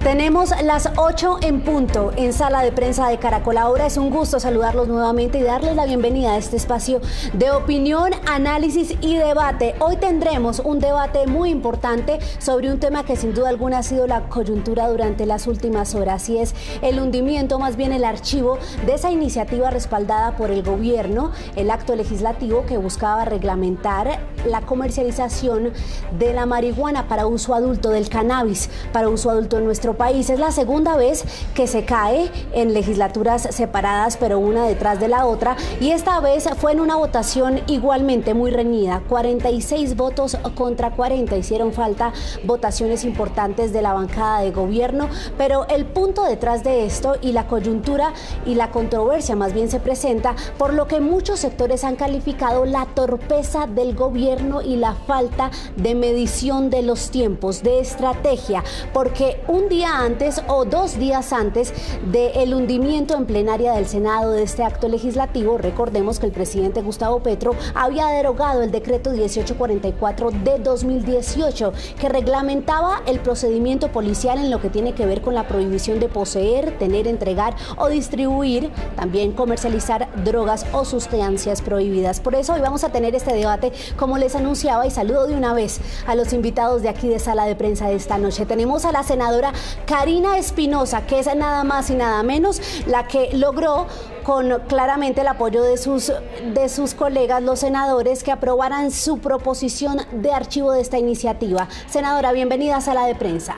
Tenemos las 8 en punto en Sala de Prensa de Caracol. Ahora es un gusto saludarlos nuevamente y darles la bienvenida a este espacio de opinión, análisis y debate. Hoy tendremos un debate muy importante sobre un tema que sin duda alguna ha sido la coyuntura durante las últimas horas, y es el hundimiento, más bien el archivo de esa iniciativa respaldada por el gobierno, el acto legislativo que buscaba reglamentar la comercialización de la marihuana para uso adulto, del cannabis para uso adulto en nuestro país. Es la segunda vez que se cae en legislaturas separadas, pero una detrás de la otra, y esta vez fue en una votación igualmente muy reñida, 46 votos contra 40. Hicieron falta votaciones importantes de la bancada de gobierno, pero el punto detrás de esto y la coyuntura y la controversia más bien se presenta por lo que muchos sectores han calificado la torpeza del gobierno y la falta de medición de los tiempos, de estrategia, porque un día antes o 2 días antes del hundimiento en plenaria del Senado de este acto legislativo, recordemos que el presidente Gustavo Petro había derogado el decreto 1844 de 2018 que reglamentaba el procedimiento policial en lo que tiene que ver con la prohibición de poseer, tener, entregar o distribuir, también comercializar drogas o sustancias prohibidas. Por eso hoy vamos a tener este debate, como les anunciaba, y saludo de una vez a los invitados de aquí de Sala de Prensa de esta noche. Tenemos a la senadora Karina Espinosa, que es nada más y nada menos la que logró, con claramente el apoyo de sus colegas, los senadores, que aprobaran su proposición de archivo de esta iniciativa. Senadora, bienvenida a Sala de Prensa.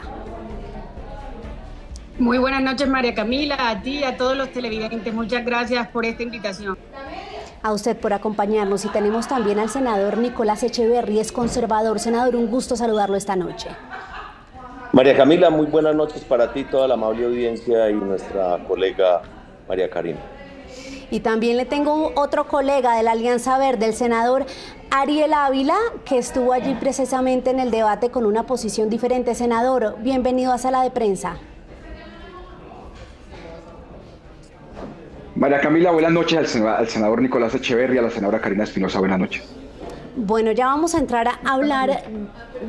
Muy buenas noches, María Camila, a ti y a todos los televidentes. Muchas gracias por esta invitación. A usted por acompañarnos, y tenemos también al senador Nicolás Echeverry, es conservador. Senador, un gusto saludarlo esta noche. María Camila, muy buenas noches para ti, toda la amable audiencia y nuestra colega María Karina. Y también le tengo otro colega de la Alianza Verde, el senador Ariel Ávila, que estuvo allí precisamente en el debate con una posición diferente. Senador, bienvenido a Sala de Prensa. María Camila, buenas noches. Al senador Nicolás Echeverry y a la senadora Karina Espinosa, buenas noches. Bueno, ya vamos a entrar a hablar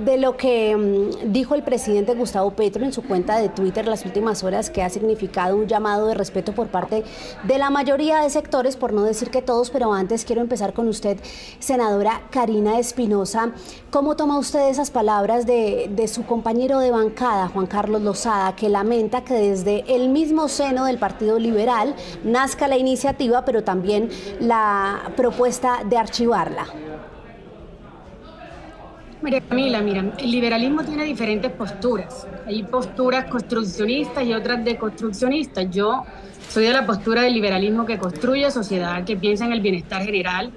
de lo que dijo el presidente Gustavo Petro en su cuenta de Twitter las últimas horas, que ha significado un llamado de respeto por parte de la mayoría de sectores, por no decir que todos, pero antes quiero empezar con usted, senadora Karina Espinosa. ¿Cómo toma usted esas palabras de su compañero de bancada, Juan Carlos Lozada, que lamenta que desde el mismo seno del Partido Liberal nazca la iniciativa, pero también la propuesta de archivarla? María Camila, mira, el liberalismo tiene diferentes posturas. Hay posturas construccionistas y otras deconstruccionistas. Yo soy de la postura del liberalismo que construye sociedad, que piensa en el bienestar general.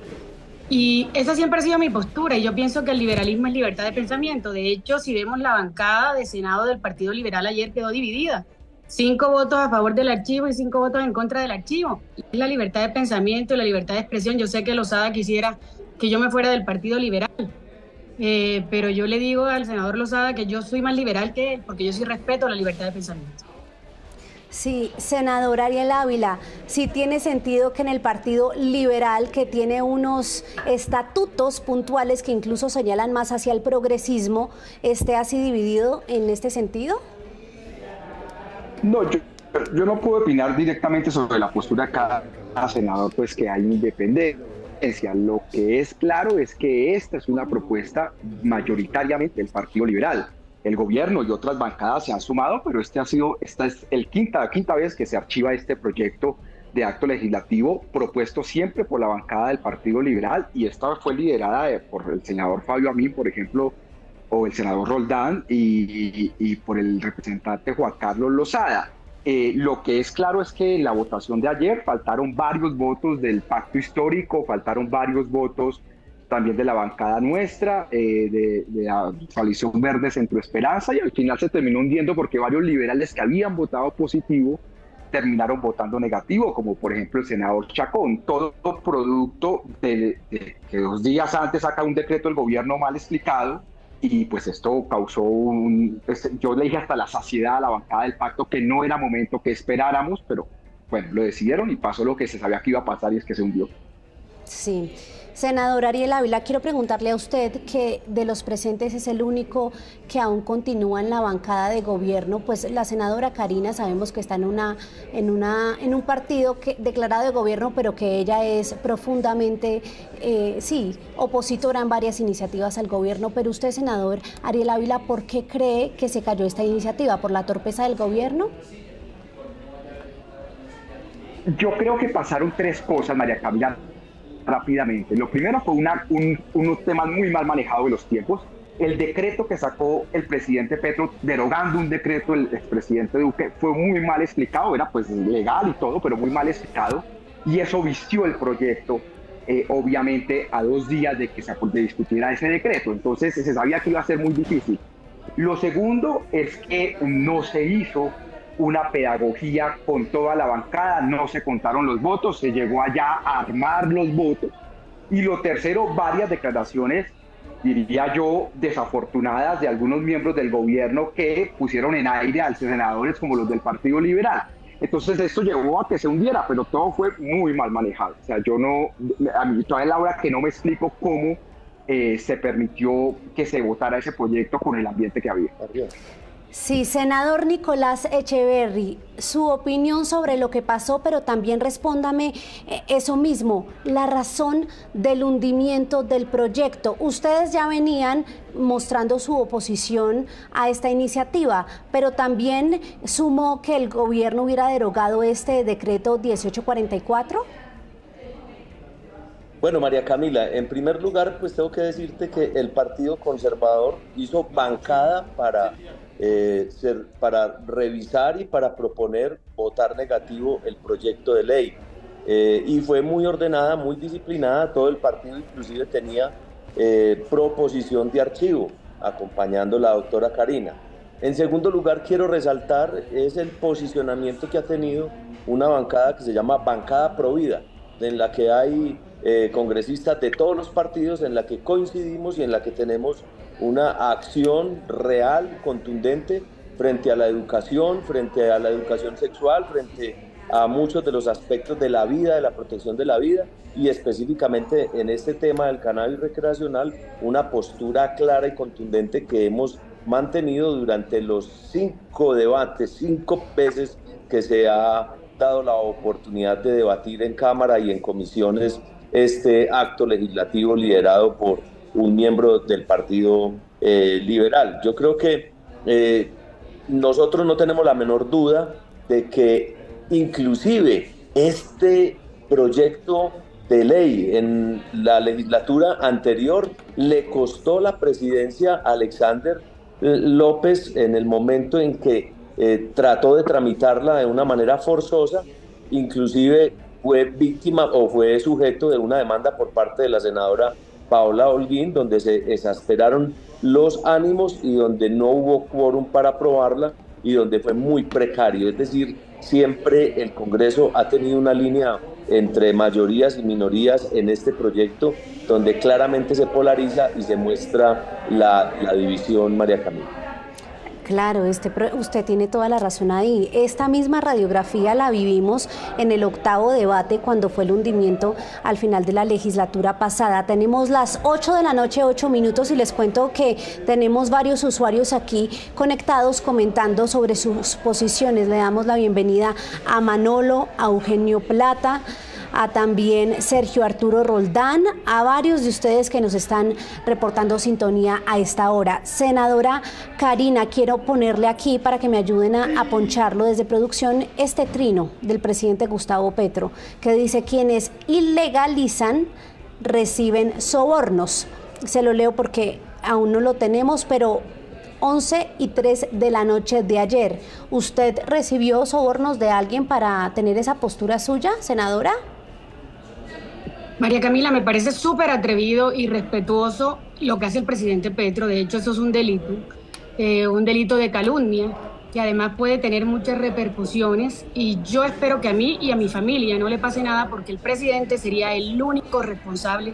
Y esa siempre ha sido mi postura. Y yo pienso que el liberalismo es libertad de pensamiento. De hecho, si vemos la bancada de Senado del Partido Liberal ayer quedó dividida. 5 votos a favor del archivo y 5 votos en contra del archivo. Es la libertad de pensamiento y la libertad de expresión. Yo sé que Lozada quisiera que yo me fuera del Partido Liberal. Pero yo le digo al senador Lozada que yo soy más liberal que él, porque yo sí respeto la libertad de pensamiento. Sí, senador Ariel Ávila, sí tiene sentido que en el Partido Liberal, que tiene unos estatutos puntuales que incluso señalan más hacia el progresismo, esté así dividido en este sentido. No, yo no puedo opinar directamente sobre la postura de cada senador, pues que hay independencia. Lo que es claro es que esta es una propuesta mayoritariamente del Partido Liberal. El gobierno y otras bancadas se han sumado, pero esta es la quinta vez que se archiva este proyecto de acto legislativo propuesto siempre por la bancada del Partido Liberal, y esta fue liderada por el senador Fabio Amín, por ejemplo, o el senador Roldán y por el representante Juan Carlos Lozada. Lo que es claro es que en la votación de ayer faltaron varios votos del pacto histórico, faltaron varios votos también de la bancada nuestra, de la coalición Verde Centro Esperanza, y al final se terminó hundiendo porque varios liberales que habían votado positivo terminaron votando negativo, como por ejemplo el senador Chacón. Todo producto de que 2 días antes saca un decreto del gobierno mal explicado, y pues esto causó yo le dije hasta la saciedad a la bancada del pacto que no era momento, que esperáramos, pero bueno, lo decidieron y pasó lo que se sabía que iba a pasar, y es que se hundió. Sí. Senador Ariel Ávila, quiero preguntarle a usted, que de los presentes es el único que aún continúa en la bancada de gobierno. Pues la senadora Karina sabemos que está en un partido declarado de gobierno, pero que ella es profundamente, opositora en varias iniciativas al gobierno. Pero usted, senador Ariel Ávila, ¿por qué cree que se cayó esta iniciativa? ¿Por la torpeza del gobierno? Yo creo que pasaron tres cosas, María Camila, rápidamente. Lo primero fue unos temas muy mal manejados de los tiempos. El decreto que sacó el presidente Petro, derogando un decreto del expresidente Duque, fue muy mal explicado, era pues legal y todo, pero muy mal explicado, y eso vició el proyecto, obviamente a 2 días de que se discutiera ese decreto. Entonces se sabía que iba a ser muy difícil. Lo segundo es que no se hizo una pedagogía con toda la bancada, no se contaron los votos, se llegó allá a armar los votos. Y lo tercero, varias declaraciones, diría yo, desafortunadas de algunos miembros del gobierno que pusieron en aire a los senadores como los del Partido Liberal. Entonces esto llevó a que se hundiera, pero todo fue muy mal manejado. O sea, a mí todavía es la hora que no me explico cómo se permitió que se votara ese proyecto con el ambiente que había. Sí, senador Nicolás Echeverry, su opinión sobre lo que pasó, pero también respóndame eso mismo, la razón del hundimiento del proyecto. Ustedes ya venían mostrando su oposición a esta iniciativa, pero también sumó que el gobierno hubiera derogado este decreto 1844. Bueno, María Camila, en primer lugar, pues tengo que decirte que el Partido Conservador hizo bancada para revisar y para proponer votar negativo el proyecto de ley. Y fue muy ordenada, muy disciplinada, todo el partido inclusive tenía proposición de archivo, acompañando a la doctora Karina. En segundo lugar, quiero resaltar es el posicionamiento que ha tenido una bancada que se llama Bancada Provida, en la que hay congresistas de todos los partidos, en la que coincidimos y en la que tenemos una acción real, contundente, frente a la educación sexual, frente a muchos de los aspectos de la vida, de la protección de la vida, y específicamente en este tema del cannabis recreacional, una postura clara y contundente que hemos mantenido durante los 5 debates, 5 veces que se ha dado la oportunidad de debatir en Cámara y en comisiones este acto legislativo liderado por un miembro del Partido Liberal. Yo creo que nosotros no tenemos la menor duda de que inclusive este proyecto de ley en la legislatura anterior le costó la presidencia a Alexander López en el momento en que trató de tramitarla de una manera forzosa, inclusive fue víctima o fue sujeto de una demanda por parte de la senadora Paola Holguín, donde se exasperaron los ánimos y donde no hubo quórum para aprobarla y donde fue muy precario. Es decir, siempre el Congreso ha tenido una línea entre mayorías y minorías en este proyecto, donde claramente se polariza y se muestra la división, María Camila. Claro, usted tiene toda la razón ahí. Esta misma radiografía la vivimos en el 8º debate, cuando fue el hundimiento al final de la legislatura pasada. Tenemos las 8 de la noche, 8 minutos, y les cuento que tenemos varios usuarios aquí conectados comentando sobre sus posiciones. Le damos la bienvenida a Manolo, a Eugenio Plata, a también Sergio Arturo Roldán, a varios de ustedes que nos están reportando sintonía a esta hora. Senadora Karina, quiero ponerle aquí para que me ayuden a poncharlo desde producción este trino del presidente Gustavo Petro, que dice: quienes ilegalizan reciben sobornos. Se lo leo porque aún no lo tenemos, pero 11:03 de la noche de ayer. ¿Usted recibió sobornos de alguien para tener esa postura suya, senadora? María Camila, me parece súper atrevido y respetuoso lo que hace el presidente Petro. De hecho, eso es un delito de calumnia, que además puede tener muchas repercusiones, y yo espero que a mí y a mi familia no le pase nada, porque el presidente sería el único responsable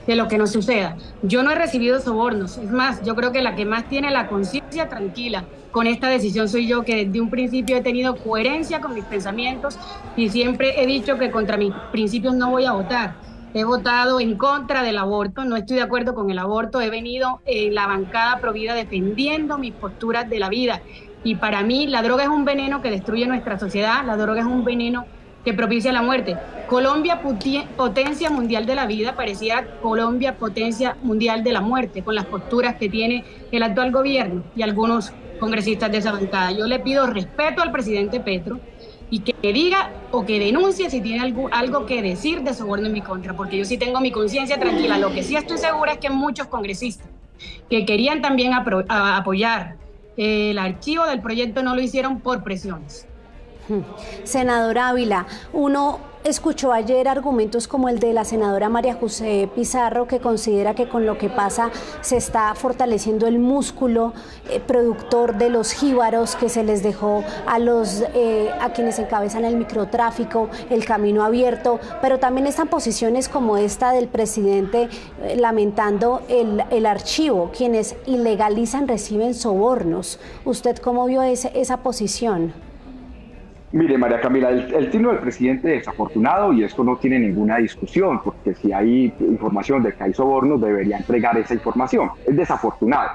de lo que nos suceda. Yo no he recibido sobornos, es más, yo creo que la que más tiene la conciencia tranquila con esta decisión soy yo, que desde un principio he tenido coherencia con mis pensamientos y siempre he dicho que contra mis principios no voy a votar. he votado en contra del aborto, no estoy de acuerdo con el aborto, he venido en la bancada Provida defendiendo mis posturas de la vida. Y para mí la droga es un veneno que destruye nuestra sociedad, la droga es un veneno que propicia la muerte. Colombia, potencia mundial de la vida, parecía Colombia potencia mundial de la muerte, con las posturas que tiene el actual gobierno y algunos congresistas de esa bancada. Yo le pido respeto al presidente Petro y que diga o que denuncie si tiene algo que decir de soborno en mi contra, porque yo sí tengo mi conciencia tranquila. Lo que sí estoy segura es que muchos congresistas que querían también apoyar el archivo del proyecto no lo hicieron por presiones. Senadora Ávila, uno escuchó ayer argumentos como el de la senadora María José Pizarro, que considera que con lo que pasa se está fortaleciendo el músculo productor de los jíbaros, que se les dejó a quienes encabezan el microtráfico el camino abierto, pero también están posiciones como esta del presidente lamentando el archivo, quienes ilegalizan reciben sobornos. ¿Usted cómo vio esa posición? Mire, María Camila, el trino del presidente es desafortunado y esto no tiene ninguna discusión, porque si hay información de que hay sobornos, debería entregar esa información. Es desafortunado.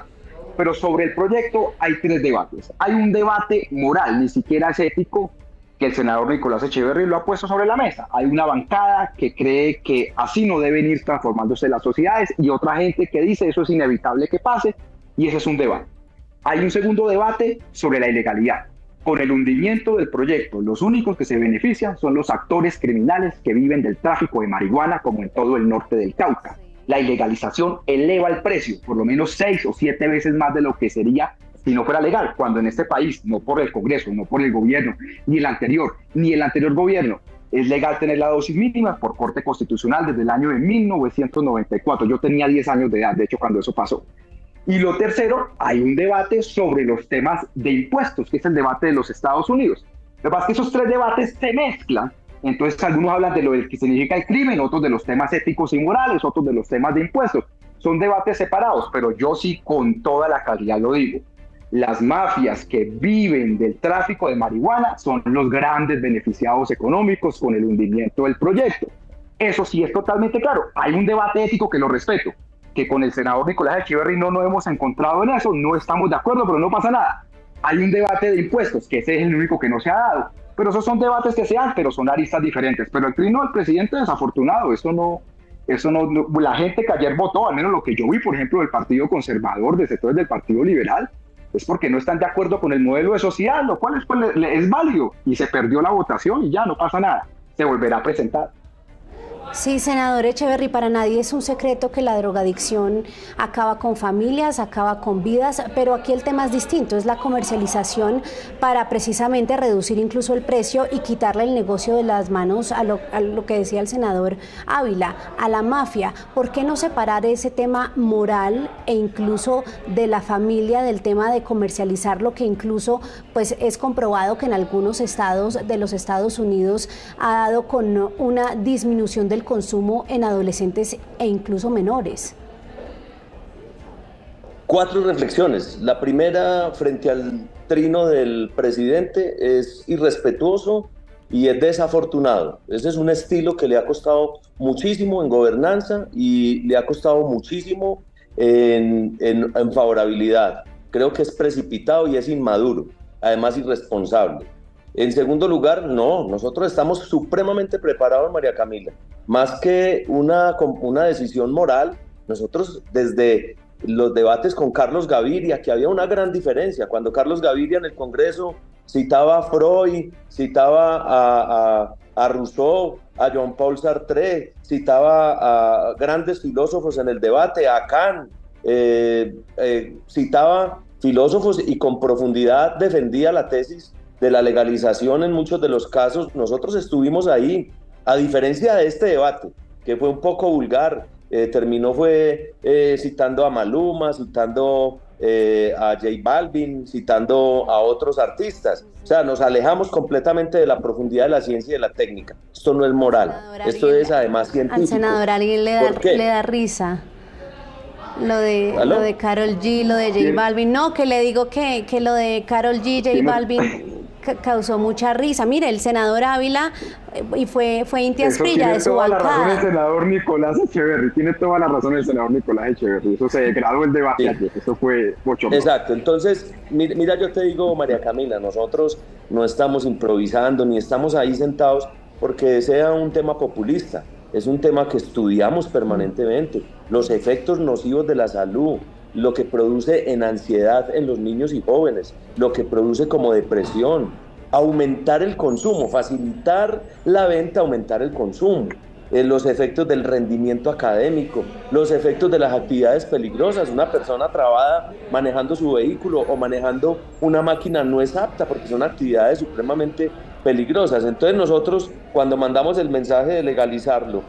Pero sobre el proyecto hay tres debates. Hay un debate moral, ni siquiera es ético, que el senador Nicolás Echeverry lo ha puesto sobre la mesa. Hay una bancada que cree que así no deben ir transformándose las sociedades y otra gente que dice eso es inevitable que pase, y ese es un debate. Hay un segundo debate sobre la ilegalidad. Con el hundimiento del proyecto, los únicos que se benefician son los actores criminales que viven del tráfico de marihuana, como en todo el norte del Cauca. La ilegalización eleva el precio, por lo menos 6 o 7 veces más de lo que sería si no fuera legal, cuando en este país, no por el Congreso, no por el gobierno, ni el anterior gobierno, es legal tener la dosis mínima por corte constitucional desde el año de 1994. Yo tenía 10 años de edad, de hecho, cuando eso pasó. Y lo tercero, hay un debate sobre los temas de impuestos, que es el debate de los Estados Unidos. Lo que pasa es que esos tres debates se mezclan, entonces algunos hablan de lo que significa el crimen, otros de los temas éticos y morales, otros de los temas de impuestos. Son debates separados, pero yo sí con toda la claridad lo digo. Las mafias que viven del tráfico de marihuana son los grandes beneficiados económicos con el hundimiento del proyecto. Eso sí es totalmente claro. Hay un debate ético que lo respeto, que con el senador Nicolás Echeverry no nos hemos encontrado en eso, no estamos de acuerdo, pero no pasa nada. Hay un debate de impuestos, que ese es el único que no se ha dado, pero esos son debates que se dan, pero son aristas diferentes. Pero el trino del presidente es desafortunado, eso no, la gente que ayer votó, al menos lo que yo vi, por ejemplo, del Partido Conservador, de sectores del Partido Liberal, es porque no están de acuerdo con el modelo de sociedad, lo cual es válido, y se perdió la votación y ya no pasa nada, se volverá a presentar. Sí, senador Echeverry, para nadie es un secreto que la drogadicción acaba con familias, acaba con vidas, pero aquí el tema es distinto, es la comercialización para precisamente reducir incluso el precio y quitarle el negocio de las manos a lo que decía el senador Ávila, a la mafia. ¿Por qué no separar ese tema moral e incluso de la familia del tema de comercializar lo que incluso pues es comprobado que en algunos estados de los Estados Unidos ha dado con una disminución del consumo en adolescentes e incluso menores? 4 reflexiones. La primera, frente al trino del presidente, es irrespetuoso y es desafortunado. Ese es un estilo que le ha costado muchísimo en gobernanza y le ha costado muchísimo en favorabilidad. Creo que es precipitado y es inmaduro, además irresponsable. En segundo lugar, no, nosotros estamos supremamente preparados, María Camila. Más que una decisión moral, nosotros desde los debates con Carlos Gaviria, que había una gran diferencia, cuando Carlos Gaviria en el Congreso citaba a Freud, citaba a Rousseau, a Jean-Paul Sartre, citaba a grandes filósofos en el debate, a Kant, citaba filósofos y con profundidad defendía la tesis de la legalización en muchos de los casos. Nosotros estuvimos ahí, a diferencia de este debate, que fue un poco vulgar, terminó citando a Maluma, citando a J Balvin, citando a otros artistas. O sea, nos alejamos completamente de la profundidad de la ciencia y de la técnica. Esto no es moral, esto es además científico. Al senador alguien le da risa lo de Karol G, lo de J Balvin. No, que le digo que lo de Karol G, J Balvin, causó mucha risa. Mire, el senador Ávila, y fue Inti Asprilla de su bancada. Tiene toda la razón el senador Nicolás Echeverry, tiene toda la razón el senador Nicolás Echeverry. Eso se degradó el debate ayer, eso fue mucho más. Exacto, entonces, mira, yo te digo, María Camila, nosotros no estamos improvisando ni estamos ahí sentados porque sea un tema populista. Es un tema que estudiamos permanentemente, los efectos nocivos de la salud, lo que produce en ansiedad en los niños y jóvenes, lo que produce como depresión, aumentar el consumo, facilitar la venta, aumentar el consumo, los efectos del rendimiento académico, los efectos de las actividades peligrosas. Una persona trabada manejando su vehículo o manejando una máquina no es apta porque son actividades supremamente peligrosas. Entonces nosotros, cuando mandamos el mensaje de legalizarlo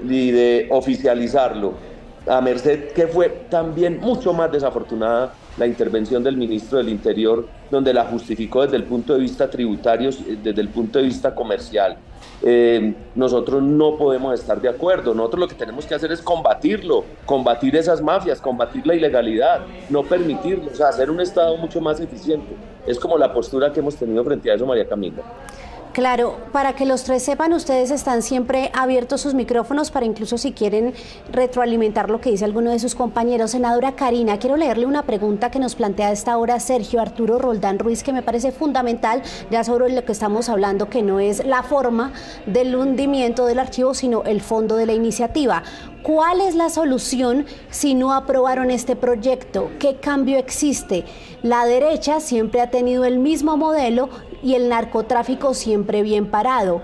y de oficializarlo, a merced que fue también mucho más desafortunada la intervención del ministro del Interior, donde la justificó desde el punto de vista tributario, desde el punto de vista comercial, nosotros no podemos estar de acuerdo. Nosotros lo que tenemos que hacer es combatirlo, combatir esas mafias, combatir la ilegalidad, no permitirlo, o sea, hacer un Estado mucho más eficiente. Es como la postura que hemos tenido frente a eso, María Camila. Claro, para que los tres sepan, ustedes están siempre abiertos sus micrófonos para incluso si quieren retroalimentar lo que dice alguno de sus compañeros. Senadora Karina, quiero leerle una pregunta que nos plantea a esta hora Sergio Arturo Roldán Ruiz, que me parece fundamental ya sobre lo que estamos hablando, que no es la forma del hundimiento del archivo, sino el fondo de la iniciativa. ¿Cuál es la solución si no aprobaron este proyecto? ¿Qué cambio existe? La derecha siempre ha tenido el mismo modelo y el narcotráfico siempre bien parado.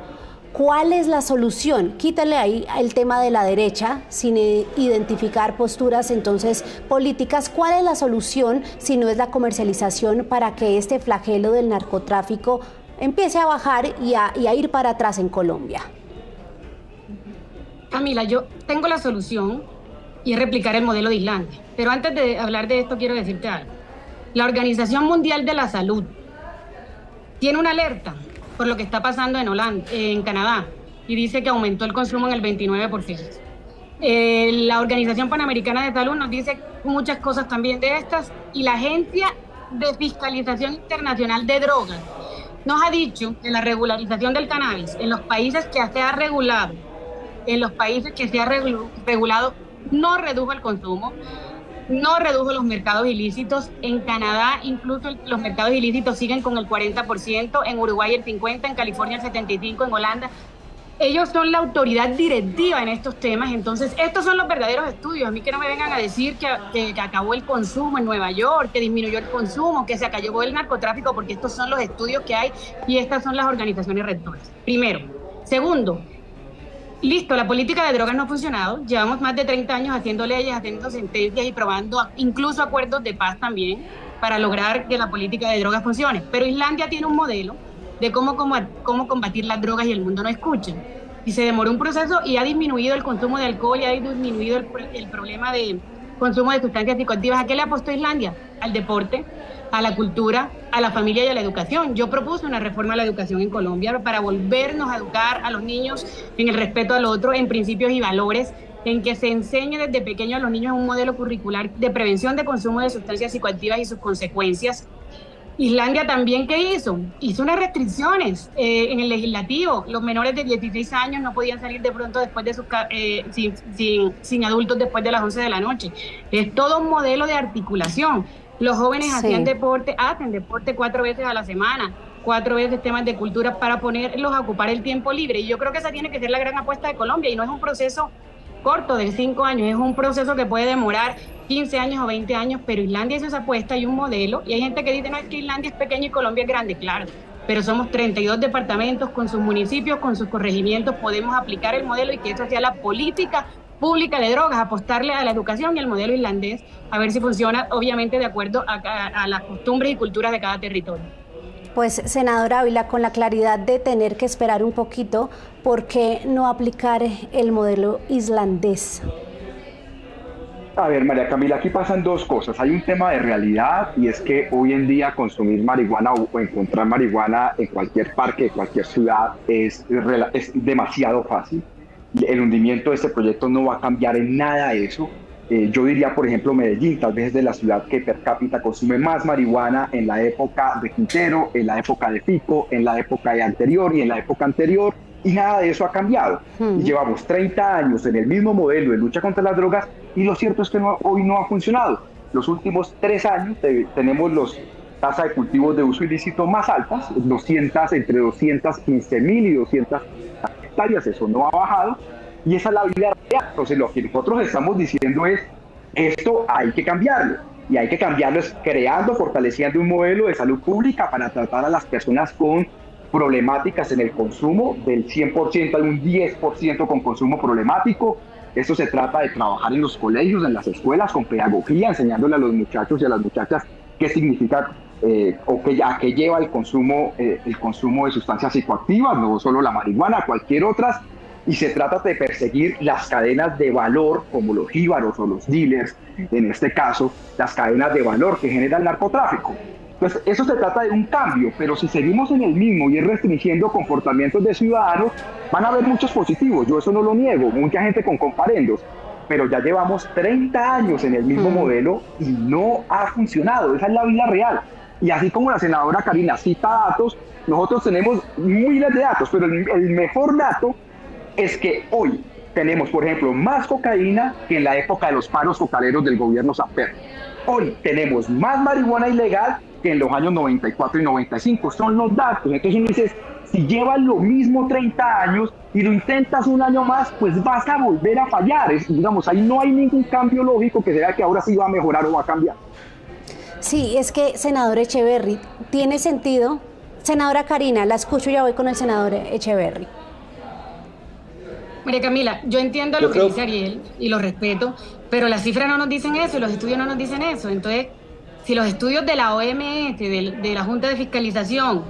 ¿Cuál es la solución? Quítale ahí el tema de la derecha sin identificar posturas entonces políticas. ¿Cuál es la solución si no es la comercialización para que este flagelo del narcotráfico empiece a bajar y a ir para atrás en Colombia? Camila, yo tengo la solución y es replicar el modelo de Islandia. Pero antes de hablar de esto quiero decirte algo. La Organización Mundial de la Salud tiene una alerta por lo que está pasando en Canadá y dice que aumentó el consumo en el 29%. La Organización Panamericana de Salud nos dice muchas cosas también de estas y la Agencia de Fiscalización Internacional de Drogas nos ha dicho que la regularización del cannabis en los países que se ha regulado, no redujo el consumo, no redujo los mercados ilícitos. En Canadá incluso los mercados ilícitos siguen con el 40%, en Uruguay el 50%, en California el 75%, en Holanda. Ellos son la autoridad directiva en estos temas, entonces estos son los verdaderos estudios. A mí que no me vengan a decir que acabó el consumo en Nueva York, que disminuyó el consumo, que se acabó el narcotráfico, porque estos son los estudios que hay y estas son las organizaciones rectoras. Primero. Segundo, listo, la política de drogas no ha funcionado. Llevamos más de 30 años haciendo leyes, haciendo sentencias y probando incluso acuerdos de paz también para lograr que la política de drogas funcione. Pero Islandia tiene un modelo de cómo combatir las drogas y el mundo no escucha. Y se demoró un proceso y ha disminuido el consumo de alcohol y ha disminuido el problema de consumo de sustancias psicoactivas. ¿A qué le apostó Islandia? Al deporte, a la cultura, a la familia y a la educación. Yo propuse una reforma a la educación en Colombia para volvernos a educar a los niños en el respeto al otro, en principios y valores, en que se enseñe desde pequeños a los niños un modelo curricular de prevención de consumo de sustancias psicoactivas y sus consecuencias. Islandia también, ¿qué hizo? Hizo unas restricciones en el legislativo. Los menores de 16 años no podían salir de pronto después de sin adultos después de las 11 de la noche. Es todo un modelo de articulación. Los jóvenes hacen deporte 4 veces a la semana, 4 veces temas de cultura para ponerlos a ocupar el tiempo libre. Y yo creo que esa tiene que ser la gran apuesta de Colombia y no es un proceso corto de 5 años, es un proceso que puede demorar 15 años o 20 años, pero Islandia hizo esa apuesta y un modelo, y hay gente que dice, no, es que Islandia es pequeña y Colombia es grande, claro, pero somos 32 departamentos con sus municipios, con sus corregimientos, podemos aplicar el modelo y que eso sea la política pública de drogas, apostarle a la educación y al modelo islandés, a ver si funciona, obviamente de acuerdo a las costumbres y culturas de cada territorio. Pues, senadora Ávila, con la claridad de tener que esperar un poquito, ¿por qué no aplicar el modelo islandés? A ver, María Camila, aquí pasan dos cosas. Hay un tema de realidad y es que hoy en día consumir marihuana o encontrar marihuana en cualquier parque, de cualquier ciudad, es demasiado fácil. El hundimiento de este proyecto no va a cambiar en nada eso. Yo diría, por ejemplo, Medellín, tal vez es de la ciudad que per cápita consume más marihuana en la época de Quintero, en la época de Fico, en la época anterior y en la época anterior, y nada de eso ha cambiado. Y llevamos 30 años en el mismo modelo de lucha contra las drogas, y lo cierto es que hoy no ha funcionado. Los últimos 3 años tenemos las tasas de cultivos de uso ilícito más altas, entre 215.000 y 200 hectáreas, eso no ha bajado, y esa es la vida real. Entonces lo que nosotros estamos diciendo es, esto hay que cambiarlo, y hay que cambiarlo es creando, fortaleciendo un modelo de salud pública para tratar a las personas con problemáticas en el consumo. Del 100% hay un 10% con consumo problemático. Esto se trata de trabajar en los colegios, en las escuelas, con pedagogía, enseñándole a los muchachos y a las muchachas qué significa a qué lleva el consumo de sustancias psicoactivas, no solo la marihuana, cualquier otra. Y se trata de perseguir las cadenas de valor, como los jíbaros o los dealers, en este caso, las cadenas de valor que genera el narcotráfico. Pues eso se trata de un cambio, pero si seguimos en el mismo y es restringiendo comportamientos de ciudadanos, van a haber muchos positivos, yo eso no lo niego, mucha gente con comparendos, pero ya llevamos 30 años en el mismo modelo y no ha funcionado, esa es la vida real. Y así como la senadora Karina cita datos, nosotros tenemos miles de datos, pero el mejor dato es que hoy tenemos, por ejemplo, más cocaína que en la época de los paros cocaleros del gobierno Samper. Hoy tenemos más marihuana ilegal que en los años 94 y 95. Son los datos. Entonces uno dice, si llevas lo mismo 30 años y lo intentas un año más, pues vas a volver a fallar. Digamos, ahí no hay ningún cambio lógico que sea que ahora sí va a mejorar o va a cambiar. Sí, es que, senador Echeverry, tiene sentido. Senadora Karina, la escucho y ya voy con el senador Echeverry. María Camila, yo entiendo lo que dice Ariel y lo respeto, pero las cifras no nos dicen eso y los estudios no nos dicen eso. Entonces, si los estudios de la OMS, de la Junta de Fiscalización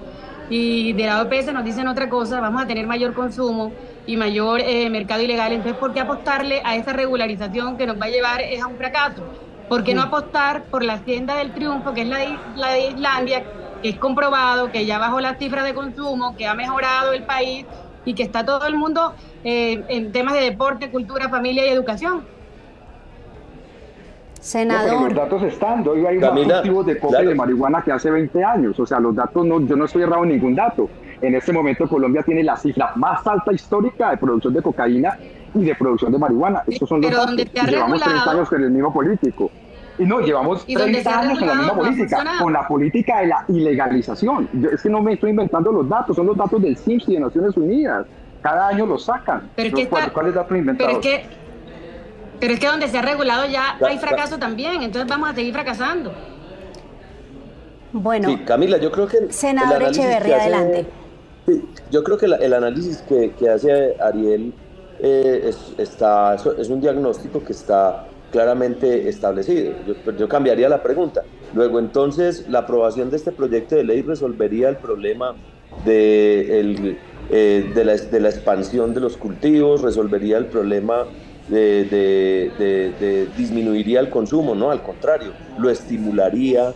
y de la OPS nos dicen otra cosa, vamos a tener mayor consumo y mayor mercado ilegal. Entonces, ¿por qué apostarle a esa regularización que nos va a llevar a un fracaso? ¿Por qué no apostar por la senda del triunfo, que es la de Islandia, que es comprobado, que ya bajó las cifras de consumo, que ha mejorado el país y que está todo el mundo en temas de deporte, cultura, familia y educación? Senador. No, los datos están, hoy hay más cultivos de coca y de marihuana que hace 20 años, o sea, los datos, yo no estoy errado en ningún dato. En este momento Colombia tiene la cifra más alta histórica de producción de cocaína y de producción de marihuana. Estos son los datos. Llevamos 30 años con el mismo político. Y no, llevamos 30 años con la misma política, con la política de la ilegalización. Es que no me estoy inventando los datos, son los datos del CIMSS y de Naciones Unidas. Cada año los sacan. Pero es que ¿Cuáles datos inventados? Pero es que donde se ha regulado ya hay fracaso también, entonces vamos a seguir fracasando. Bueno, sí, Camila, yo creo que senador Echeverry, adelante. Sí, yo creo que el análisis que hace Ariel es un diagnóstico que está claramente establecido. Yo cambiaría la pregunta. Luego, entonces, la aprobación de este proyecto de ley resolvería el problema de la expansión de los cultivos, resolvería el problema disminuiría el consumo, no, al contrario, lo estimularía,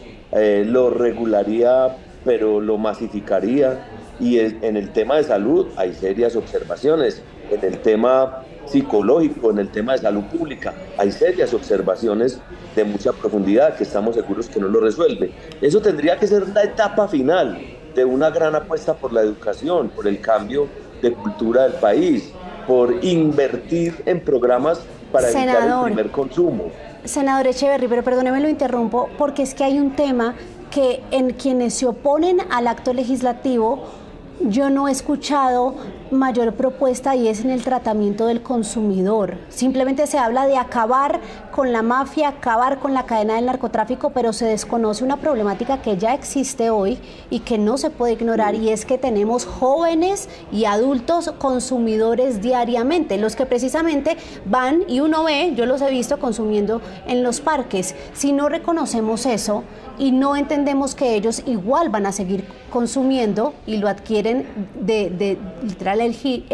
lo regularía, pero lo masificaría. Y en el tema de salud hay serias observaciones, en el tema psicológico, en el tema de salud pública hay serias observaciones de mucha profundidad que estamos seguros que no lo resuelve. Eso tendría que ser la etapa final de una gran apuesta por la educación, por el cambio de cultura del país, por invertir en programas para evitar el primer consumo. Senador Echeverry, pero perdóneme, lo interrumpo, porque es que hay un tema que en quienes se oponen al acto legislativo yo no he escuchado mayor propuesta, y es en el tratamiento del consumidor. Simplemente se habla de acabar con la mafia, acabar con la cadena del narcotráfico, pero se desconoce una problemática que ya existe hoy y que no se puede ignorar, y es que tenemos jóvenes y adultos consumidores diariamente, los que precisamente van y uno ve, yo los he visto consumiendo en los parques. Si no reconocemos eso y no entendemos que ellos igual van a seguir consumiendo y lo adquieren de literal el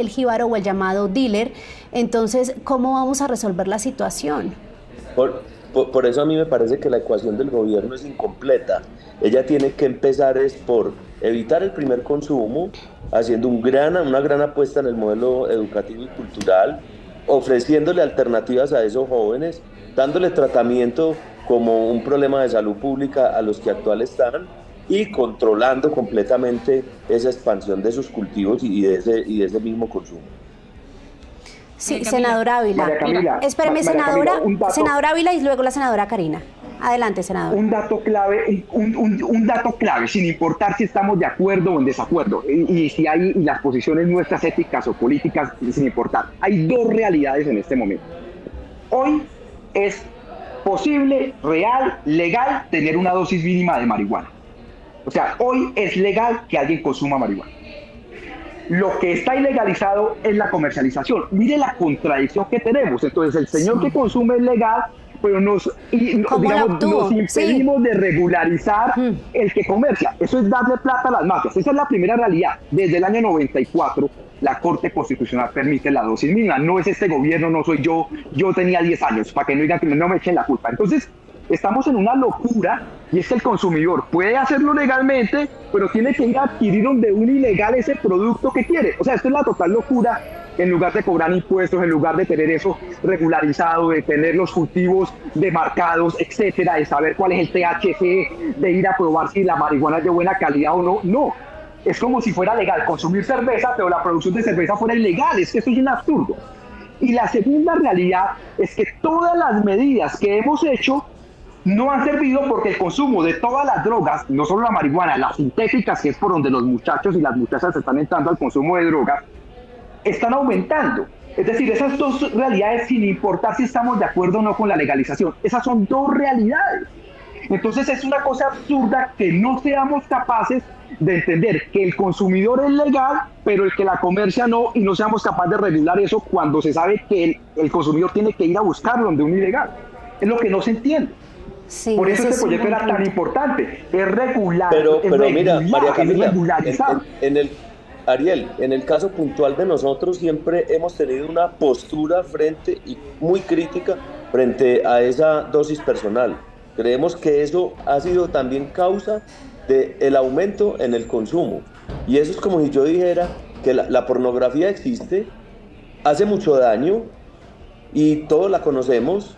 jíbaro o el llamado dealer, entonces, ¿cómo vamos a resolver la situación? Por eso a mí me parece que la ecuación del gobierno es incompleta. Ella tiene que empezar por evitar el primer consumo, haciendo una gran apuesta en el modelo educativo y cultural, ofreciéndole alternativas a esos jóvenes dándole tratamiento como un problema de salud pública a los que actuales están y controlando completamente esa expansión de sus cultivos y de ese mismo consumo. Sí, senadora Ávila. Espéreme, senadora Ávila y luego la senadora Karina. Adelante, senador. Un dato clave, sin importar si estamos de acuerdo o en desacuerdo, y si hay las posiciones nuestras éticas o políticas, sin importar. Hay dos realidades en este momento. Hoy es posible, real, legal, tener una dosis mínima de marihuana. O sea, hoy es legal que alguien consuma marihuana. Lo que está ilegalizado es la comercialización. Mire la contradicción que tenemos. Entonces, el señor que consume es legal, pero nos impedimos de regularizar el que comercia. Eso es darle plata a las mafias. Esa es la primera realidad. Desde el año 94, la Corte Constitucional permite la dosis mínima. No es este gobierno, no soy yo. Yo tenía 10 años, para que no digan que no me echen la culpa. Entonces, estamos en una locura, y es que el consumidor puede hacerlo legalmente, pero tiene que ir a adquirir donde un ilegal ese producto que quiere. O sea, esto es la total locura. En lugar de cobrar impuestos, en lugar de tener eso regularizado, de tener los cultivos demarcados, etcétera, de saber cuál es el THC, de ir a probar si la marihuana es de buena calidad o no. No, es como si fuera legal consumir cerveza, pero la producción de cerveza fuera ilegal. Es que eso es un absurdo. Y la segunda realidad es que todas las medidas que hemos hecho no han servido, porque el consumo de todas las drogas, no solo la marihuana, las sintéticas, que es por donde los muchachos y las muchachas están entrando al consumo de drogas, están aumentando. Es decir, esas dos realidades, sin importar si estamos de acuerdo o no con la legalización, esas son dos realidades. Entonces es una cosa absurda que no seamos capaces de entender que el consumidor es legal, pero el que la comercia no, y no seamos capaces de regular eso cuando se sabe que el consumidor tiene que ir a buscarlo donde un ilegal. Es lo que no se entiende. Sí, por eso este proyecto era tan importante. Es regular, pero regular, mira, María Camila, es regularizar. Ariel, en el caso puntual de nosotros siempre hemos tenido una postura frente y muy crítica frente a esa dosis personal. Creemos que eso ha sido también causa del aumento en el consumo. Y eso es como si yo dijera que la pornografía existe, hace mucho daño y todos la conocemos.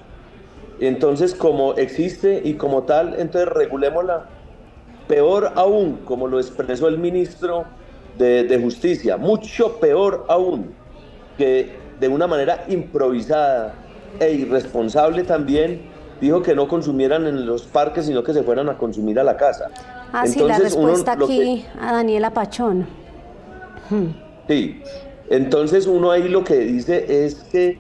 Entonces, como existe y como tal, entonces regulémosla. Peor aún, como lo expresó el ministro de Justicia, mucho peor aún, que de una manera improvisada e irresponsable también dijo que no consumieran en los parques, sino que se fueran a consumir a la casa. Entonces, sí, la respuesta aquí a Daniela Pachón. Sí, entonces uno ahí lo que dice es que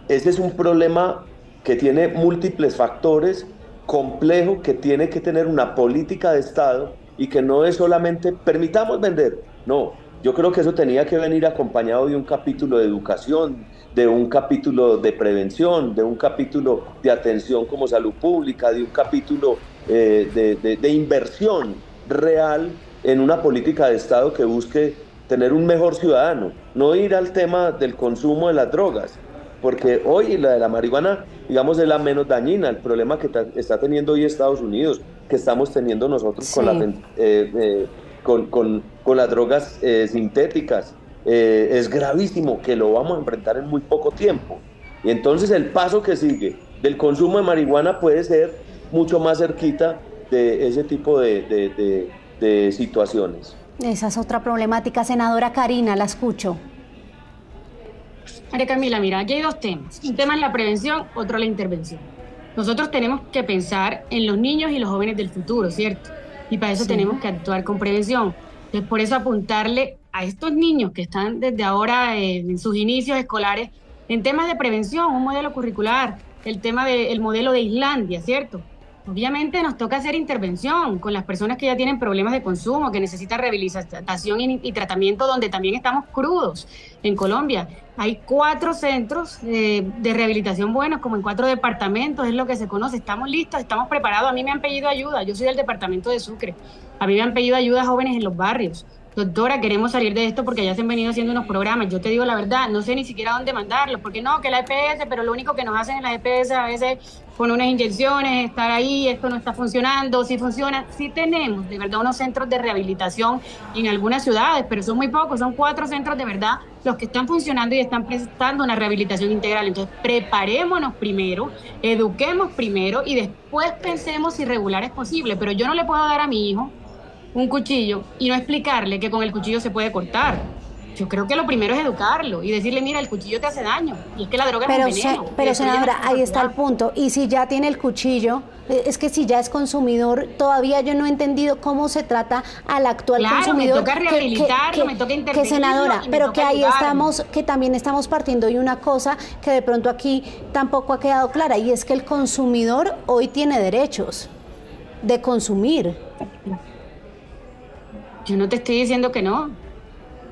ese es un problema que tiene múltiples factores, complejo, que tiene que tener una política de Estado y que no es solamente permitamos vender. No, yo creo que eso tenía que venir acompañado de un capítulo de educación, de un capítulo de prevención, de un capítulo de atención como salud pública, de un capítulo de inversión real en una política de Estado que busque tener un mejor ciudadano, no ir al tema del consumo de las drogas, porque hoy la de la marihuana, digamos, es la menos dañina. El problema que está teniendo hoy Estados Unidos, que estamos teniendo nosotros sí. con las drogas sintéticas, es gravísimo, que lo vamos a enfrentar en muy poco tiempo. Y entonces el paso que sigue del consumo de marihuana puede ser mucho más cerquita de ese tipo de situaciones. Esa es otra problemática. Senadora Karina, la escucho. María Camila, mira, aquí hay dos temas. Un tema es la prevención, otro la intervención. Nosotros tenemos que pensar en los niños y los jóvenes del futuro, ¿cierto? Y para eso tenemos que actuar con prevención. Entonces, por eso apuntarle a estos niños que están desde ahora en sus inicios escolares en temas de prevención, un modelo curricular, el tema del modelo de Islandia, ¿cierto? Obviamente nos toca hacer intervención con las personas que ya tienen problemas de consumo, que necesitan rehabilitación y tratamiento, donde también estamos crudos. En Colombia hay 4 centros de rehabilitación buenos, como en 4 departamentos, es lo que se conoce. Estamos listos, estamos preparados. A mí me han pedido ayuda, yo soy del departamento de Sucre. A mí me han pedido ayuda a jóvenes en los barrios. doctora, queremos salir de esto porque ya se han venido haciendo unos programas. Yo te digo la verdad, no sé ni siquiera dónde mandarlos, porque no, que la EPS, pero lo único que nos hacen en la EPS a veces con unas inyecciones, estar ahí, esto no está funcionando. Sí funciona, sí tenemos de verdad unos centros de rehabilitación en algunas ciudades, pero son muy pocos, son 4 centros de verdad los que están funcionando y están prestando una rehabilitación integral. Entonces, preparémonos primero, eduquemos primero y después pensemos si regular es posible, pero yo no le puedo dar a mi hijo un cuchillo y no explicarle que con el cuchillo se puede cortar. Yo creo que lo primero es educarlo y decirle, mira, el cuchillo te hace daño. Y es que la droga es un veneno. Pero senadora, ahí está el punto. Y si ya tiene el cuchillo, es que si ya es consumidor, todavía yo no he entendido cómo se trata al actual consumidor. Me toca rehabilitarlo, me toca intervenirlo. Que senadora, pero que ahí estamos, que también estamos partiendo de una cosa que de pronto aquí tampoco ha quedado clara, y es que el consumidor hoy tiene derechos de consumir. Yo no te estoy diciendo que no,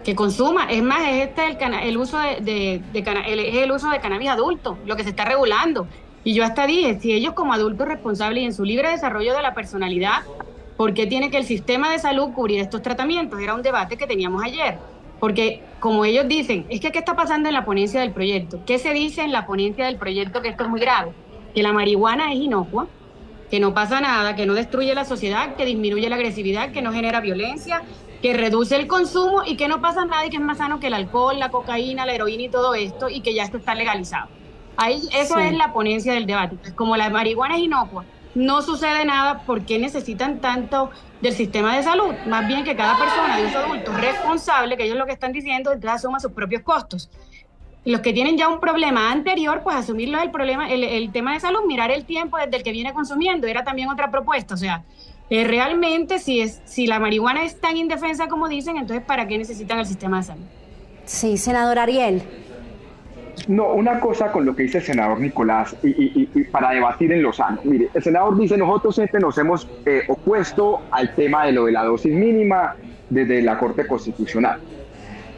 que consuma. Es más, es el uso el uso de cannabis adulto, lo que se está regulando. Y yo hasta dije, si ellos como adultos responsables y en su libre desarrollo de la personalidad, ¿por qué tiene que el sistema de salud cubrir estos tratamientos? Era un debate que teníamos ayer. Porque como ellos dicen, es que ¿qué está pasando en la ponencia del proyecto? ¿Qué se dice en la ponencia del proyecto? Que esto es muy grave, que la marihuana es inocua, que no pasa nada, que no destruye la sociedad, que disminuye la agresividad, que no genera violencia, que reduce el consumo y que no pasa nada y que es más sano que el alcohol, la cocaína, la heroína y todo esto, y que ya esto está legalizado. Ahí, eso es la ponencia del debate. Como la marihuana es inocua, no sucede nada, ¿por qué necesitan tanto del sistema de salud? Más bien que cada persona de uso adulto responsable, que ellos lo que están diciendo, entonces asuma sus propios costos. Los que tienen ya un problema anterior, pues asumirlo el problema, el tema de salud, mirar el tiempo desde el que viene consumiendo, era también otra propuesta. O sea, realmente si la marihuana es tan indefensa como dicen, entonces ¿para qué necesitan el sistema de salud? Sí, senador Ariel. No, una cosa con lo que dice el senador Nicolás y para debatir en lo sano. Mire, el senador dice, nosotros siempre nos hemos opuesto al tema de lo de la dosis mínima desde la Corte Constitucional.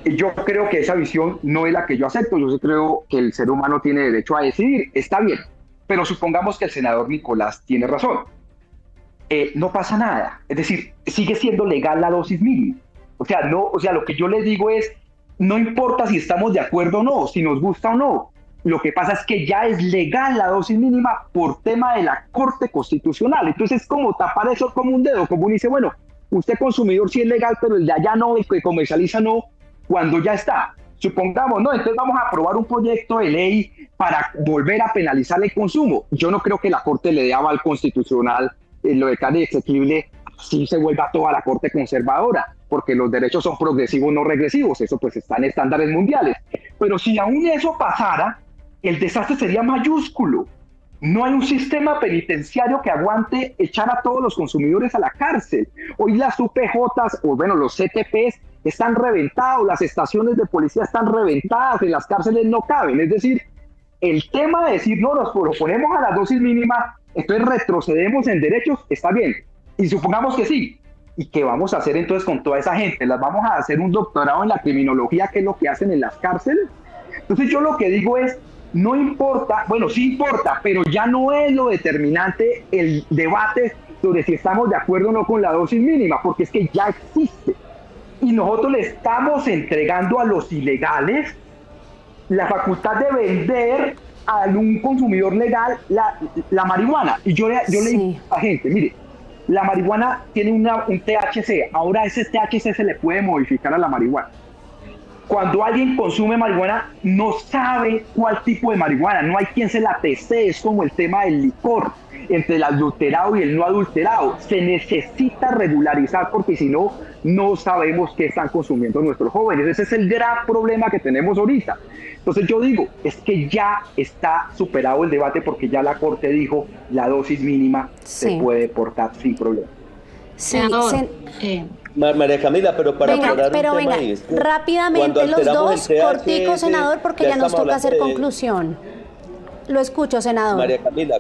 Y yo creo que esa visión no es la que yo acepto. Yo sí creo que el ser humano tiene derecho a decidir. Está bien, pero supongamos que el senador Nicolás tiene razón. No pasa nada. Es decir, sigue siendo legal la dosis mínima. O sea, lo que yo les digo es, no importa si estamos de acuerdo o no, si nos gusta o no. Lo que pasa es que ya es legal la dosis mínima por tema de la Corte Constitucional. Entonces es como tapar eso como un dedo, como uno dice, bueno, usted consumidor sí es legal, pero el de allá no, el que comercializa no, cuando ya está. Supongamos, no, entonces vamos a aprobar un proyecto de ley para volver a penalizar el consumo. Yo no creo que la Corte le dé aval constitucional lo de carne exequible, si se vuelva toda la Corte conservadora, porque los derechos son progresivos, no regresivos, eso pues está en estándares mundiales. Pero si aún eso pasara, el desastre sería mayúsculo. No hay un sistema penitenciario que aguante echar a todos los consumidores a la cárcel. Hoy las UPJs, o bueno, los CTPs están reventados, las estaciones de policía están reventadas, en las cárceles no caben. Es decir, el tema de decir, no, nos proponemos a la dosis mínima, entonces retrocedemos en derechos, está bien. Y supongamos que sí. ¿Y qué vamos a hacer entonces con toda esa gente? ¿Las vamos a hacer un doctorado en la criminología, que es lo que hacen en las cárceles? Entonces yo lo que digo es, no importa, bueno, sí importa, pero ya no es lo determinante el debate sobre si estamos de acuerdo o no con la dosis mínima, porque es que ya existe. Y nosotros le estamos entregando a los ilegales la facultad de vender a un consumidor legal la marihuana. Y yo le digo a la gente, mire, la marihuana tiene un THC, ahora ese THC se le puede modificar a la marihuana. Cuando alguien consume marihuana, no sabe cuál tipo de marihuana, no hay quien se la teste, es como el tema del licor, entre el adulterado y el no adulterado. Se necesita regularizar porque si no, no sabemos qué están consumiendo nuestros jóvenes. Ese es el gran problema que tenemos ahorita. Entonces yo digo, es que ya está superado el debate porque ya la Corte dijo la dosis mínima se puede portar sin problema. Sí, María Camila, pero para aclarar un tema ahí, es que rápidamente los dos corticos, senador, porque ya nos toca hacer conclusión. Lo escucho, senador. María Camila,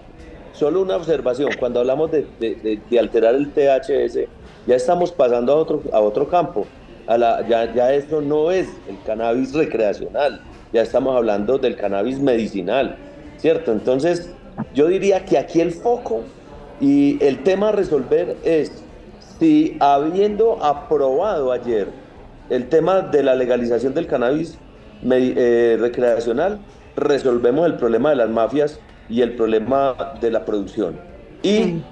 solo una observación. Cuando hablamos de alterar el THC, ya estamos pasando a otro campo. Ya esto no es el cannabis recreacional, ya estamos hablando del cannabis medicinal, ¿cierto? Entonces, yo diría que aquí el foco y el tema a resolver es si, habiendo aprobado ayer el tema de la legalización del cannabis recreacional, resolvemos el problema de las mafias y el problema de la producción. Y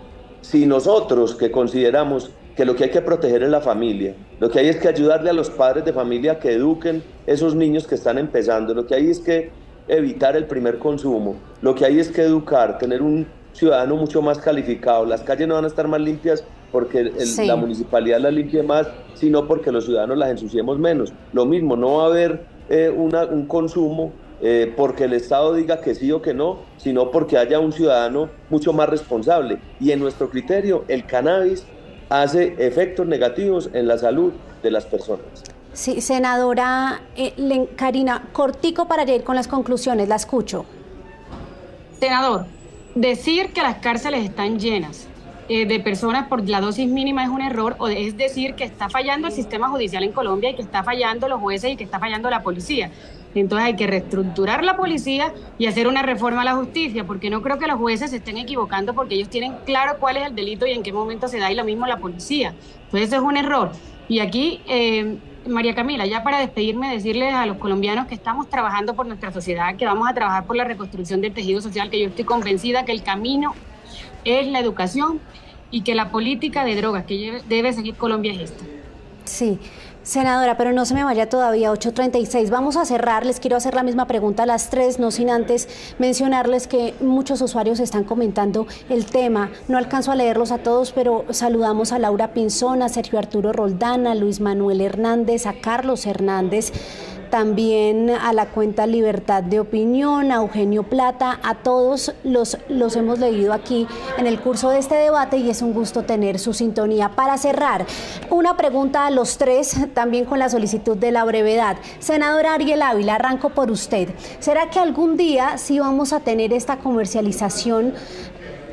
si nosotros, que consideramos que lo que hay que proteger es la familia, lo que hay es que ayudarle a los padres de familia que eduquen esos niños que están empezando, lo que hay es que evitar el primer consumo, lo que hay es que educar, tener un ciudadano mucho más calificado. Las calles no van a estar más limpias porque la municipalidad las limpie más, sino porque los ciudadanos las ensuciemos menos. Lo mismo, no va a haber un consumo porque el Estado diga que sí o que no, sino porque haya un ciudadano mucho más responsable. Y en nuestro criterio, el cannabis hace efectos negativos en la salud de las personas. Sí, senadora Karina, cortico para ir con las conclusiones, la escucho. Senador, decir que las cárceles están llenas de personas por la dosis mínima es un error, o es decir que está fallando el sistema judicial en Colombia y que está fallando los jueces y que está fallando la policía. Entonces hay que reestructurar la policía y hacer una reforma a la justicia, porque no creo que los jueces se estén equivocando, porque ellos tienen claro cuál es el delito y en qué momento se da, y lo mismo la policía. Entonces eso es un error. Y aquí, María Camila, ya para despedirme, decirles a los colombianos que estamos trabajando por nuestra sociedad, que vamos a trabajar por la reconstrucción del tejido social, que yo estoy convencida que el camino es la educación y que la política de drogas que debe seguir Colombia es esta. Sí. Senadora, pero no se me vaya todavía, 8:36. Vamos a cerrar, les quiero hacer la misma pregunta a las 3, no sin antes mencionarles que muchos usuarios están comentando el tema. No alcanzo a leerlos a todos, pero saludamos a Laura Pinzón, a Sergio Arturo Roldán, a Luis Manuel Hernández, a Carlos Hernández, también a la cuenta Libertad de Opinión, a Eugenio Plata, a todos los hemos leído aquí en el curso de este debate y es un gusto tener su sintonía. Para cerrar, una pregunta a los 3, también con la solicitud de la brevedad. Senadora Ariel Ávila, arranco por usted. ¿Será que algún día sí vamos a tener esta comercialización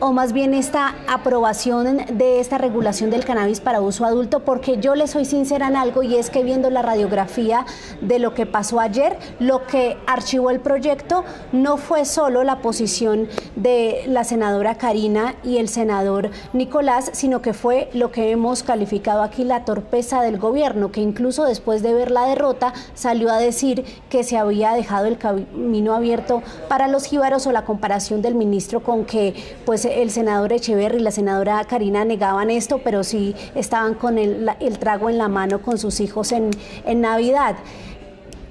o más bien esta aprobación de esta regulación del cannabis para uso adulto? Porque yo le soy sincera en algo, y es que viendo la radiografía de lo que pasó ayer, lo que archivó el proyecto no fue solo la posición de la senadora Karina y el senador Nicolás, sino que fue lo que hemos calificado aquí, la torpeza del gobierno, que incluso después de ver la derrota salió a decir que se había dejado el camino abierto para los jíbaros, o la comparación del ministro con que pues el senador Echeverri y la senadora Karina negaban esto, pero sí estaban con el trago en la mano con sus hijos en Navidad.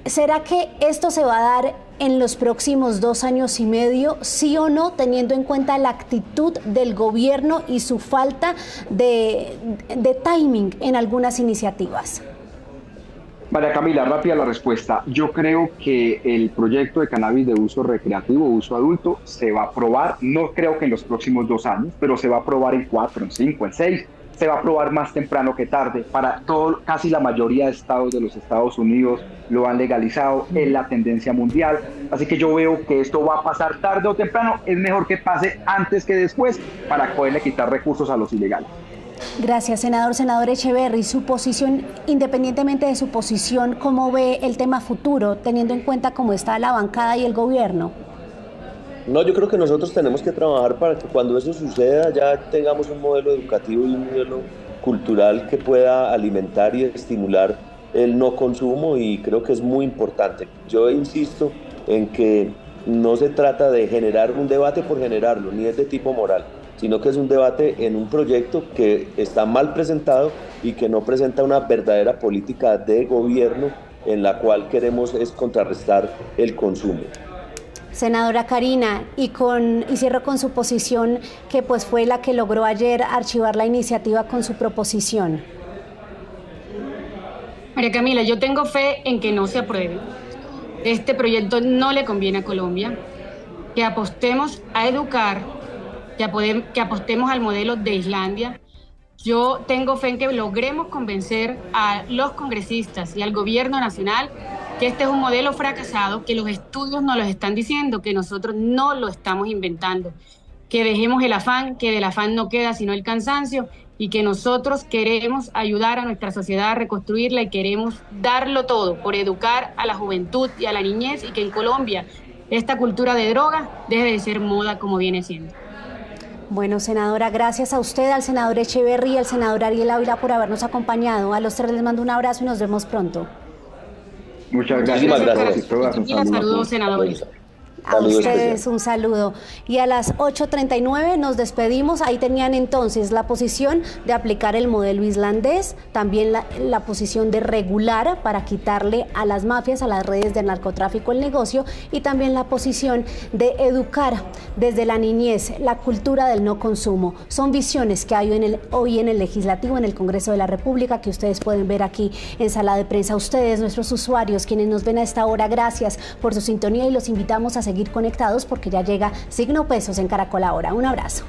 ¿Será que esto se va a dar en los próximos 2 años y medio, sí o no, teniendo en cuenta la actitud del gobierno y su falta de timing en algunas iniciativas? María Camila, rápida la respuesta. Yo creo que el proyecto de cannabis de uso recreativo, uso adulto, se va a aprobar, no creo que en los próximos 2 años, pero se va a aprobar en 4, en 5, en 6. Se va a aprobar más temprano que tarde. Para todo, casi la mayoría de estados de los Estados Unidos lo han legalizado, es la tendencia mundial. Así que yo veo que esto va a pasar tarde o temprano. Es mejor que pase antes que después para poderle quitar recursos a los ilegales. Gracias, senador. Senador Echeverri, su posición, independientemente de su posición, ¿cómo ve el tema futuro, teniendo en cuenta cómo está la bancada y el gobierno? No, yo creo que nosotros tenemos que trabajar para que cuando eso suceda ya tengamos un modelo educativo y un modelo cultural que pueda alimentar y estimular el no consumo, y creo que es muy importante. Yo insisto en que no se trata de generar un debate por generarlo, ni es de tipo moral, sino que es un debate en un proyecto que está mal presentado y que no presenta una verdadera política de gobierno en la cual queremos es contrarrestar el consumo. Senadora Karina, y cierro con su posición, que pues fue la que logró ayer archivar la iniciativa con su proposición. María Camila, yo tengo fe en que no se apruebe. Este proyecto no le conviene a Colombia. Que apostemos a educar, que apostemos al modelo de Islandia. Yo tengo fe en que logremos convencer a los congresistas y al gobierno nacional que este es un modelo fracasado, que los estudios nos lo están diciendo, que nosotros no lo estamos inventando, que dejemos el afán, que del afán no queda sino el cansancio, y que nosotros queremos ayudar a nuestra sociedad a reconstruirla y queremos darlo todo por educar a la juventud y a la niñez, y que en Colombia esta cultura de droga deje de ser moda como viene siendo. Bueno, senadora, gracias a usted, al senador Echeverry y al senador Ariel Ávila por habernos acompañado. A los tres les mando un abrazo y nos vemos pronto. Muchas gracias. Saludos, senadores. A ustedes un saludo. Y a las 8:39 nos despedimos. Ahí tenían entonces la posición de aplicar el modelo islandés, también la posición de regular para quitarle a las mafias, a las redes de narcotráfico el negocio, y también la posición de educar desde la niñez la cultura del no consumo. Son visiones que hay hoy en el Legislativo, en el Congreso de la República, que ustedes pueden ver aquí en Sala de Prensa. Ustedes, nuestros usuarios, quienes nos ven a esta hora, gracias por su sintonía y los invitamos a seguir conectados porque ya llega Signo Pesos en Caracol Ahora. Un abrazo.